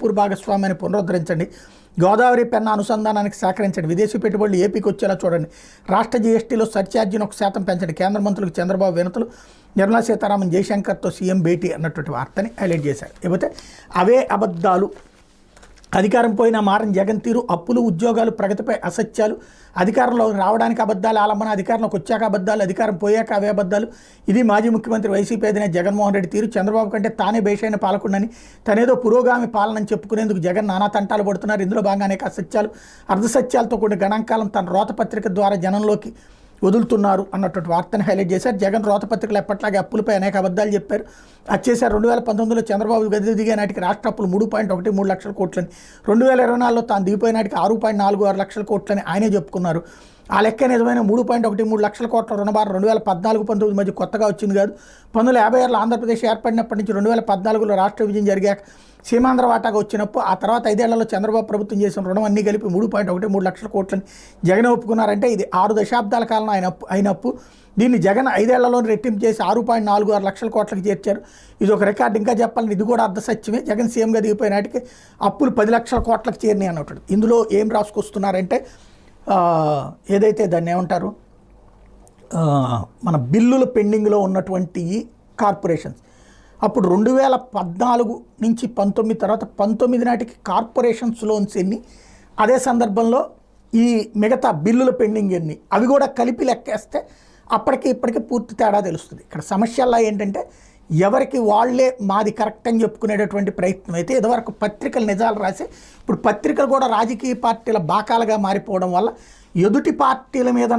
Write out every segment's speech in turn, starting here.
Singapore భాగస్వామ్యాన్ని పునరుద్ధరించండి, గోదావరి పెన్నా అనుసంధానానికి సహకరించండి, విదేశీ పెట్టుబడులు ఏపీకి వచ్చేలా చూడండి, రాష్ట్ర జీఎస్టీలో సర్ఛార్జీని 1% పెంచండి, కేంద్ర మంత్రులకు చంద్రబాబు వినతులు, నిర్మలా సీతారామన్ జయశంకర్తో సీఎం భేటీ అన్నటువంటి వార్తని హైలైట్ చేశారు. లేకపోతే అవే అబద్ధాలు, అధికారం పోయినా మారని జగన్ తీరు, అప్పులు ఉద్యోగాలు ప్రగతిపై అసత్యాలు, అధికారంలో రావడానికి అబద్ధాలు ఆలంబన, అధికారంలోకి వచ్చాక అబద్ధాలు, అధికారం పోయాక అవే అబద్ధాలు, ఇది మాజీ ముఖ్యమంత్రి వైసీపీ అధినేత జగన్మోహన్ రెడ్డి తీరు, చంద్రబాబు కంటే తానే బేషైన పాలకుడని, తనేదో పురోగామి పాలనని చెప్పుకునేందుకు జగన్ నానా తంటాలు పడుతున్నారు, ఇందులో భాగంగా అనేక అసత్యాలు అర్ధసత్యాలతో కూడిన గణాంకాలను తన రోతపత్రిక ద్వారా జనంలోకి వదులుతున్నారు అన్నటువంటి వార్తను హైలైట్ చేశారు. జగన్ రోతపత్రికలు ఎప్పట్లాగే అప్పులపై అనేక అబద్ధాలు చెప్పారు. అది చేశారు. 2019లో చంద్రబాబు గది దిగే నాటికి రాష్ట్ర అప్పులు 3.13 లక్షల కోట్లని, 2024లో తాను దిగిపోయే నాటికి 6.46 లక్షల కోట్లని ఆయనే చెప్పుకున్నారు. ఆ లెక్క నిజమైన 3.13 లక్షల కోట్ల రుణభారం 2014-19 మధ్య కొత్తగా వచ్చింది కాదు. 1956లో ఆంధ్రప్రదేశ్ ఏర్పడినప్పటి నుంచి 2014లో రాష్ట్ర విభజన జరిగాక సీమాంధ్ర వాటాగా వచ్చినప్పుడు, ఆ తర్వాత 5 ఏళ్లలో చంద్రబాబు ప్రభుత్వం చేసిన రుణం అన్నీ కలిపి 3.13 లక్షల కోట్లని జగన్ ఒప్పుకున్నారంటే ఇది 6 దశాబ్దాల కాలం అయినప్పు. దీన్ని జగన్ 5 ఏళ్లలో రెట్టింపు చేసి 6.46 లక్షల కోట్లకి చేర్చారు. ఇది ఒక రికార్డు. ఇంకా చెప్పాలని ఇది కూడా అర్ధసత్యమే. జగన్ సీఎంగా దిగిపోయిన నాటికి అప్పులు 10 లక్షల కోట్లకు చేరినాయి అన్నట్టు. ఇందులో ఏం రాసుకొస్తున్నారంటే ఏదైతే దాన్ని ఏమంటారు, మన బిల్లుల పెండింగ్లో ఉన్నటువంటి కార్పొరేషన్స్, అప్పుడు 2014 నుంచి 19 తర్వాత 19 నాటికి కార్పొరేషన్స్ లోన్స్ ఎన్ని, అదే సందర్భంలో ఈ మిగతా బిల్లుల పెండింగ్ ఎన్ని, అవి కూడా కలిపి లెక్కేస్తే అప్పటికి ఇప్పటికీ పూర్తి తేడా తెలుస్తుంది. ఇక్కడ సమస్యల్లో ఏంటంటే ఎవరికి వాళ్లే మాది కరెక్ట్ అని చెప్పుకునేటటువంటి ప్రయత్నం అయితే, ఇదివరకు పత్రికలు నిజాలు రాసి ఇప్పుడు పత్రికలు కూడా రాజకీయ పార్టీల బాకాలుగా మారిపోవడం వల్ల ఎదుటి పార్టీల మీద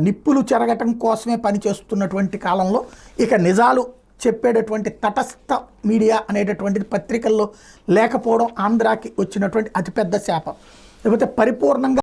నిప్పులు చెరగటం కోసమే పనిచేస్తున్నటువంటి కాలంలో ఇక నిజాలు చెప్పేటటువంటి తటస్థ మీడియా అనేటటువంటిది పత్రికల్లో లేకపోవడం ఆంధ్రాకి వచ్చినటువంటి అతిపెద్ద శాపం. లేకపోతే పరిపూర్ణంగా